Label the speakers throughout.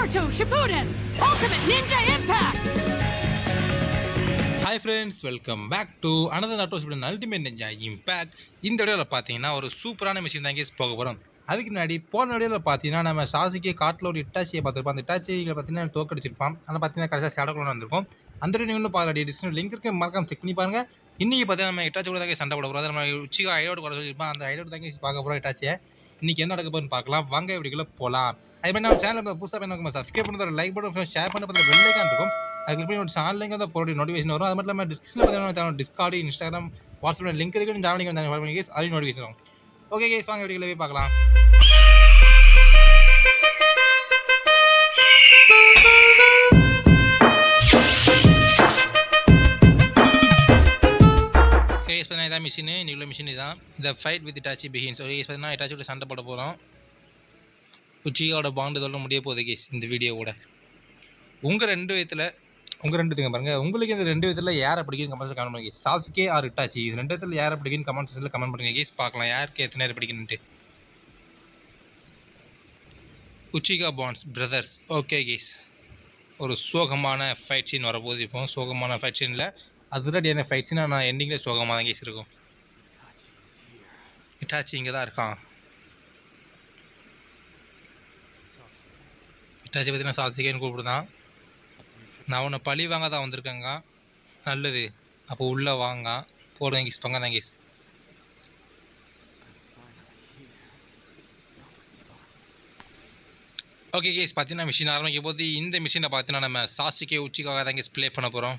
Speaker 1: Naruto Shippuden Ultimate Ninja Impact.
Speaker 2: Hi friends, welcome back to another Naruto Shippuden ultimate ninja impact. இந்த வீடியோவில் பார்த்தீங்கன்னா ஒரு சூப்பரான machine தான் கேஸ் போக போகிறோம். அதுக்கு முன்னாடி போன வீடியோவில் பார்த்தீங்கன்னா நம்ம சாசிக்கு காட்டில் ஒரு இட்டாச்சியை பார்த்துருப்போம். அந்த இட்டாச்சியில் பார்த்தீங்கன்னா தோக்கடிச்சிருப்பான். ஆனால் பார்த்தீங்கன்னா கடைசியாக ஷேடோக்குள்ள வந்திருக்கும். அந்த வீடியோ இன்னும் பாருங்க, டிஸ்கிரிப்ஷன் லிங்க் இருக்கு, மறக்காம செக் பண்ணி பாருங்க. இன்றைக்கி பார்த்தீங்கன்னா நம்ம இட்டாச்சி கூட தான் சண்டை போட போகிறோம். நம்ம உச்சிகா ஐடோடு கூட சொல்லியிருப்போம். அந்த ஐடோடு தான் பார்க்க போகிறோம் இட்டாச்சியை. இன்றைக்கி என்ன நடக்க போகுதுன்னு பார்க்கலாம். வாங்க வீடியோக்குள்ள போகலாம். அது மாதிரி நம்ம சேனல் புதுசாக பண்ணி சப்ஸ்கிரைப் பண்ணுறது, லைக் பண்ணுறது, ஷேர் பண்ண பார்த்து பெல் ஐக்கான் இருக்கும். அது கிளிக் பண்ணி ஆன்லைன் தான் போகிற நோட்டிஃபிகேஷன் வரும். அது மட்டும் இல்லாமல் டிஸ்கிரிப்ஷனில் பார்த்தீங்கன்னா டிஸ்கார்டு, இன்ஸ்டாகிராம், வாட்ஸ்அப்பில் லிங்க் இருக்குது. ஜாயின் பண்ணி ஃபாலோ பண்ணி கேஸ் அது நோட்டிஃபிகேஷன் வரும். ஓகே கேஸ், வாங்க வீடியோவில் போய் பார்க்கலாம். கேஸ் பார்த்தீங்கன்னா இதான் மிஷின், இவ்வளோ மிஷின் இதான். இந்த fight with Itachi begins. Okay guys, பார்த்தீங்கன்னா இட்டாச்சியோட சண்டை போட போகிறோம். உச்சியோட பாண்டு சொல்ல முடிய போகுது கேஸ் இந்த வீடியோவோட. உங்கள் ரெண்டு விதத்தில் பாருங்கள். உங்களுக்கு இந்த ரெண்டு விதத்தில் யாரை பிடிக்குன்னு கமெண்ட்ஸில் கமெண்ட் பண்ணுங்க. சாஸ்கே ஆர் இட்டாச்சி, இது ரெண்டு விதத்தில் யாரை பிடிக்குன்னு கமெண்ட்ஸில் கமெண்ட் பண்ணுங்க கேஸ். பார்க்கலாம் யாருக்கு எத்தனை நேரம் பிடிக்குன்ட்டு. Uchiha bonds brothers. Okay guys, ஒரு சோகமான ஃபைட் சீன் வரப்போகுது. இப்போ சோகமான ஃபைட் சீனில் அதிரடியான ஃபைட் சீனாக நான் எண்டிங்கில் சோகமாக தான் கேஸ் இருக்கும். இட்டாச்சி இங்கே தான் இருக்கான். இட்டாச்சி பார்த்தீங்கன்னா சாஸ்கேன்னு கூப்பிடுதான். நான் உன்னை பழி வாங்க தான் வந்திருக்கேங்க. நல்லது, அப்போ உள்ளே வாங்க. போடுங்க கேஸ், பங்க தான் கேஸ். ஓகே கேஸ், பார்த்தீங்கன்னா மிஷின் ஆரம்பிக்க போது இந்த மிஷினை பார்த்தீங்கன்னா நம்ம சாசிக்கே உச்சிக்காக தான் கேஸ் ப்ளே பண்ண போகிறோம்.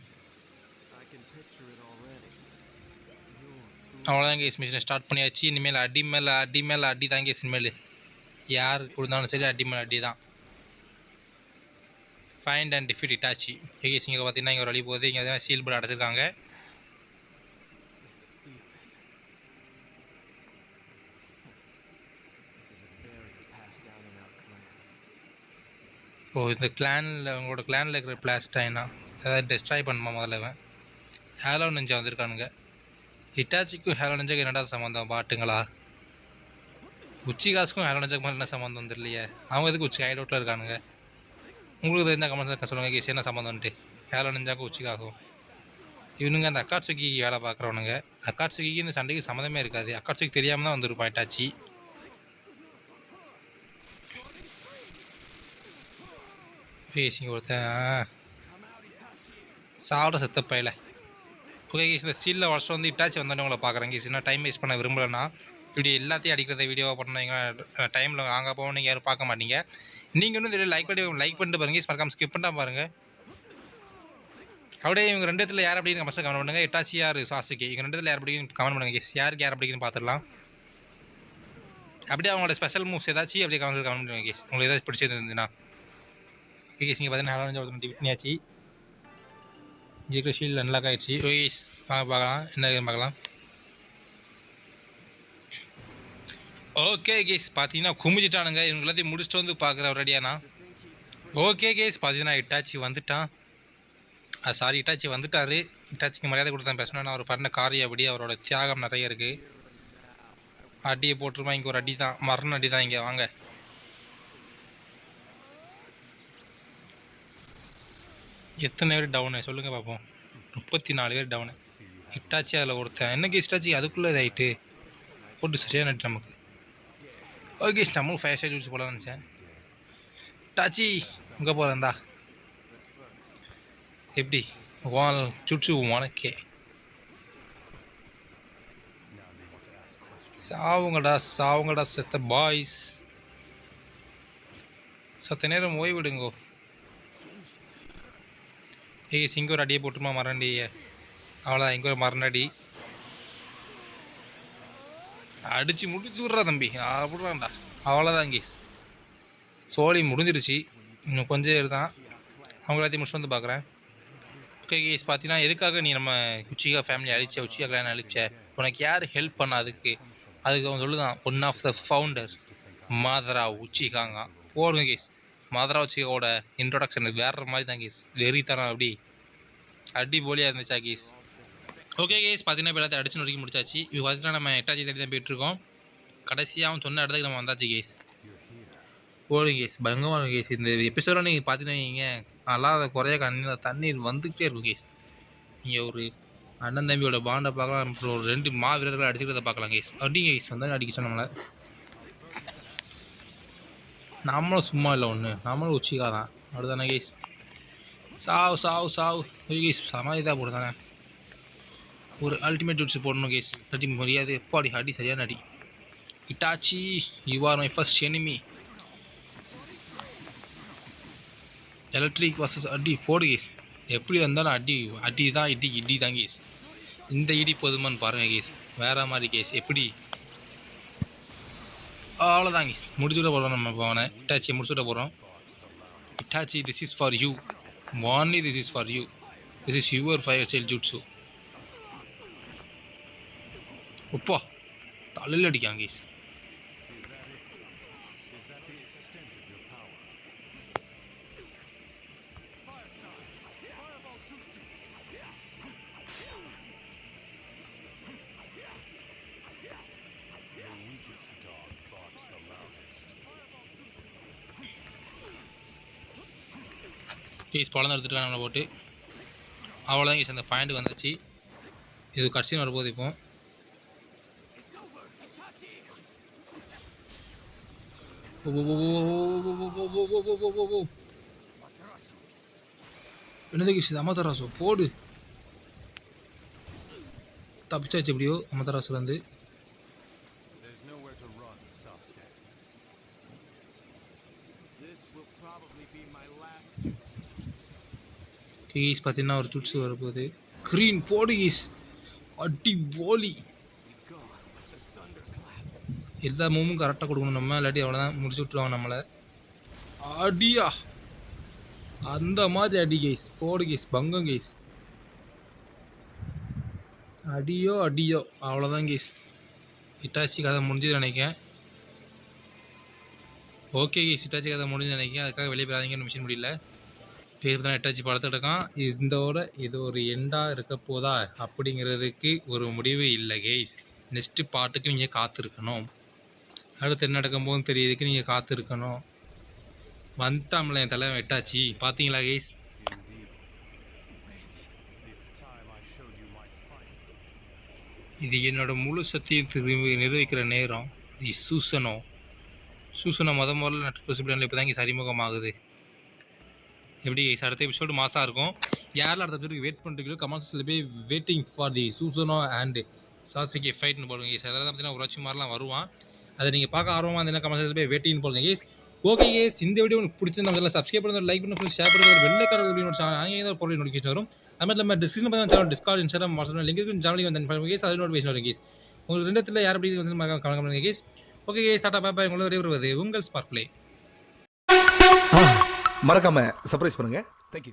Speaker 2: அவ்வளோதான் கேஸ், மிஷினை ஸ்டார்ட் பண்ணியாச்சு. இனிமேல் அடி மேலே அடி தான் கேஸ். இனிமேல் யார் கொடுத்தாலும் சரி அடி மேலே அடி தான். Find and defeat Itachi. Guys இங்கே பார்த்தீங்கன்னா இங்கே ஒரு வழி போகுது. இங்கே பார்த்தீங்கன்னா சீல் போர்டு அடைச்சிருக்காங்க. ஓ, இந்த கிளானில் உங்களோட கிளானில் இருக்கிற பிளாஸ்டைனா ஏதாவது டெஸ்ட்ராய் பண்ணுமா முதல்ல. அவன் ஹேலோ நெஞ்சா வந்திருக்கானுங்க. ஹிட்டாச்சிக்கும் ஹேலோ நெஞ்சாக்கு என்னடா சம்மந்தம் பாட்டுங்களா? உச்சிகாசுக்கும் ஹேலோ நெஞ்சாக்கு மேலே என்ன சம்மந்தம் தெரியலையே. அவங்க எதுக்கு உச்சி ஐடோட்டில் இருக்கானுங்க? உங்களுக்கு தெரிஞ்ச கமெண்ட்ஸ் சொல்லுங்கள் கேஸ், என்ன சம்மந்தம்ன்ட்டு. ஹேலோ நெஞ்சாக்கும் உச்சிகாகும் இவனுங்க அந்த அக்காட்சுக்கு வேலை பார்க்குறவனுங்க. அக்காட்சுக்கு இந்த சண்டைக்கு சம்மந்தமே இருக்காது. அக்காட்சுக்கு தெரியாமல் தான் வந்துருப்பான் இட்டாச்சி. பேசிங்க ஒருத்தன் சாப்பிட செத்த பையில. ஓகே கேஸ், இந்த ஸ்டீலில் வருஷம் வந்து இட்டாச்சி வந்தோடனே உங்களை பார்க்குறேன் கேஸ். இன்னும் டைம் வேஸ்ட் பண்ண விரும்பலைன்னா இப்படி எல்லாத்தையும் அடிக்கிறத வீடியோவாக பண்ணீங்க. டைமில் அங்கே போகணும் நீங்கள் யாரும் பார்க்க மாட்டீங்க. நீங்கள் இன்னும் இந்த லைக் பண்ணிட்டு பாருங்க கேஸ், மறக்காம ஸ்கிப் பண்ணால் பாருங்கள். அப்படியே இவங்க ரெண்டு இடத்துல யார் அப்படின்னு கமெண்ட் பண்ணுங்கள். இட்டாச்சி யார் சாசுகே, இவங்க ரெண்டு இடத்துல யார் அப்படின்னு கமெண்ட் பண்ணுங்கள் கேஸ். யாருக்கு யார் அப்படின்னு பார்த்துடலாம். அப்படியே அவங்களோட ஸ்பெஷல் மூவ்ஸ் ஏதாச்சும் அப்படியே கமெண்ட் பண்ணுங்க கேஸ், உங்களுக்கு ஏதாச்சும் பிடிச்சிருந்துச்சுன்னா. கேஸ் இங்கே பார்த்தீங்கன்னா ஒருத்தர் விட்னியாச்சு. ஜிக்ர ஷீல்டு அன்லாக் ஆகிடுச்சு. கேஸ் வாங்க பார்க்கலாம் என்ன பார்க்கலாம். ஓகே கேஸ், பார்த்தீங்கன்னா குமிச்சிட்டானுங்க. இவங்க எல்லாத்தையும் முடிச்சுட்டு வந்து பார்க்குற ரெடியானா. ஓகே கேஸ், பார்த்தீங்கன்னா இட்டாச்சி வந்துட்டான். சாரி, இட்டாச்சி வந்துட்டார். இட்டாச்சிக்கு மரியாதை கொடுத்து தான் பேசணும். அவர் பண்ண காரியம் அப்படி அவரோட தியாகம் நிறைய இருக்குது. அடியை போட்டுருமா. இங்கே ஒரு அடி தான், மரண அடி தான். இங்கே வாங்க. எத்தனை பேர் டவுனு சொல்லுங்கள் பார்ப்போம். 34 பேர் டவுனு. இட்டாச்சி அதில் ஒருத்தன். என்ன கேஸ் இட்டாச்சி அதுக்குள்ளே இதாகிட்டு போட்டு சரியாக நட்டு நமக்கு. ஓகே நம்மளும் 5 ஸ்டார் ஜூஸ் போல நினச்சேன். இட்டாச்சி இங்கே போகிறேன்டா. எப்படி வால் சுட்சு உனக்கே சாவுங்கடா செத்த பாய்ஸ். சத்த நேரம் ஓய்விடுங்கோ. ஏய் இங்கே ஒரு அடியை போட்டுருமா மரணடியை. அவ்வளோதான், இங்கே ஒரு மரணடி அடித்து முடிச்சு விட்றா தம்பி. அப்படிறான்டா. அவ்வளோதான் கேஸ், சோழி முடிஞ்சிருச்சு. இன்னும் கொஞ்சம் இருந்தான். அவங்க எல்லாத்தையும் முடிச்சு வந்து பார்க்குறேன். ஓகே கேஸ், பார்த்தீங்கன்னா எதுக்காக நீ நம்ம உச்சிகா ஃபேமிலி அழிச்ச, உச்சிகா கிளான் அழிச்ச, உனக்கு யார் ஹெல்ப் பண்ண? அதுக்கு அவன் சொல்லுதான் ஒன் ஆஃப் த ஃபவுண்டர் மாதரா உச்சிகாங்க. போடுங்க கேஸ், மாதரா உச்சிகாவோட இன்ட்ரொடக்ஷன் வேறு மாதிரி தான் கேஸ். வெறித்தனம் அப்படி அடி போலியாக இருந்துச்சா கேஸ். ஓகே கேஸ், பார்த்தீங்கன்னா இப்போ எல்லாத்தையும் அடிச்சு நொறுக்கி முடிச்சாச்சு. இப்போ பார்த்தீங்கன்னா நம்ம எட்டாச்சி தேடி தான் போயிட்டுருக்கோம். கடைசியாக அவன் சொன்ன இடத்துக்கு நம்ம வந்தாச்சு கேஸ். போடுங்க கேஸ் பயங்கரமாக கேஸ். இந்த எபிசோட நீங்கள் பார்த்தீங்கன்னா அல்லாத குறைய கண்ணில் தண்ணீர் வந்துக்கிட்டே இருக்கும் கேஸ். நீங்கள் ஒரு அண்ணன் தம்பியோட பாண்டை பார்க்கலாம், அப்புறம் ஒரு 2 வீரர்களை அடிச்சுக்கிறத பார்க்கலாம் கேஸ். அடிங்க கேஸ் வந்தால் அடிக்க சொன்னோம்ல. நம்மளும் சும்மா இல்லை ஒன்று, நம்மளும் உச்சிக்கா தான் அப்படிதானே கேஸ். சாவு சாவு சாவு கேஸ். சமாளிதான் போடு தானே. ஒரு அல்டிமேட் ஜூட்ஸ் போடணும் கேஸ். அடி மரியாதை எப்பாடி அடி சரியான அடி. Itachi you are my first enemy. Electric versus அடி போடு கேஸ். எப்படி வந்தாலும் அடி அடி தான் இடி இடி தான் கேஸ். இந்த இடி போதுமான்னு பாருங்கள் கேஸ். வேற மாதிரி கேஸ். எப்படி அவ்வளோதான் கேஸ். முடிச்சுட போகிறோம் நம்ம அவனை. இட்டாச்சியை முடிச்சுட போகிறோம். Itachi this is for you. Only this is for you. This is your fire style jutsu. உப்பா தலையில் அடிக்காங்க கேஸ். கேஸ் பழம் எடுத்துட்டு நம்மளை போட்டு அவ்வளோதான் கேஸ். அந்த பாயிண்ட்டுக்கு வந்துச்சு. இது கடைசியும் வரும்போது இப்போ என்னது கேஸ். இது அமதராசு போடு. தப்பிச்சாச்சு எப்படியோ அமதராசு வந்து. கேஸ் பார்த்தீங்கன்னா ஒரு ஜூட்ஸு வரப்போகுது. க்ரீன் போடு கேஸ். அடி போலி. எல்லா மூவும் கரெக்டாக கொடுக்கணும் நம்ம, இல்லாட்டி அவ்வளோதான் முடிச்சு விட்ருவாங்க நம்மளை. அடியா அந்த மாதிரி அடி கேஸ். போடு கேஸ் பங்கம் கேஸ். அடியோ அடியோ அவ்வளோதான் கேஸ். இட்டாச்சி கதை முடிஞ்சது நினைக்கிறேன். ஓகே கேஸ் இட்டாச்சி கதை முடிஞ்சு நினைக்கிறேன். அதுக்காக வெளியே போகாதீங்கன்னு மிஷின் முடியல. பேர் தான் இட்டாச்சி படத்துட்டு இருக்கான். இதோட இது ஒரு எண்டாக இருக்க போதா அப்படிங்கிறதுக்கு ஒரு முடிவு இல்லை கேஸ். நெக்ஸ்ட்டு பாட்டுக்கு நீங்கள் காத்திருக்கணும். அடுத்து என்ன நடக்கும் போதும் தெரியறதுக்கு நீங்கள் காத்திருக்கணும். வந்துட்டாம்ல என் தலைவன் இட்டாச்சி. பார்த்தீங்களா கேஸ். இது என்னோட முழு சக்தியை நிரூபிக்கிற நேரம். தி சூசனோ முதல்ல நெட்ஃப்ளிக்ஸ் இப்போ தான் இங்கே அறிமுகமாகுது. எப்படி அடுத்த எபிசோடு மாசாக இருக்கும். யாரில் அடுத்த எபிசோடுக்கு வெயிட் பண்ணுறீங்களோ கமெண்ட்ஸில் போய் வெயிட்டிங் ஃபார் தி சூசனோ அண்ட் சாசிகே ஃபைட்னு போடுங்க கேஸ். அதெல்லாம் பார்த்தீங்கன்னா ஒரு வச்சு மாதிரிலாம் வருவான். அதை நீங்கள் பார்க்க ஆர்வமாக இருந்தீங்கன்னா கமெண்ட்ஸில் போய் வெயிட்டிங் போடுங்க கேஸ். ஓகே கேஸ் இந்த வீடியோ உங்களுக்கு பிடிச்சிருந்தா முதல்ல சப்ஸ்கிரைப் பண்ணுறது, லைக் பண்ணி ஷேர் பண்ணுறது, வெள்ளைக்கார அங்கே ஒரு பொருள் நோட்டிஃபிகேஷன் வரும். அது மாதிரி நம்ம டிஸ்கிரிப்ஷன் பார்த்தீங்கன்னா டிஸ்கார்ட் இன்ஸ்டாகிராம் வாட்ஸ்அப் லிங்க் இருக்கும். சேனலுக்கு வந்து கேஸ் அது நோட்டிஃபிகேஷன் வரும் கேஸ். உங்களுக்கு 2 இடத்துல யார் அப்படி வந்து கமெண்ட் பண்ணுங்க கேஸ். ஓகே கேஸ் டாடா பாய் பாய். உங்களோட வருவது உங்கள் ஸ்பார்க் ப்ளே.
Speaker 3: மறக்காம சர்ப்ரைஸ் பண்ணுங்க. தேங்க்யூ.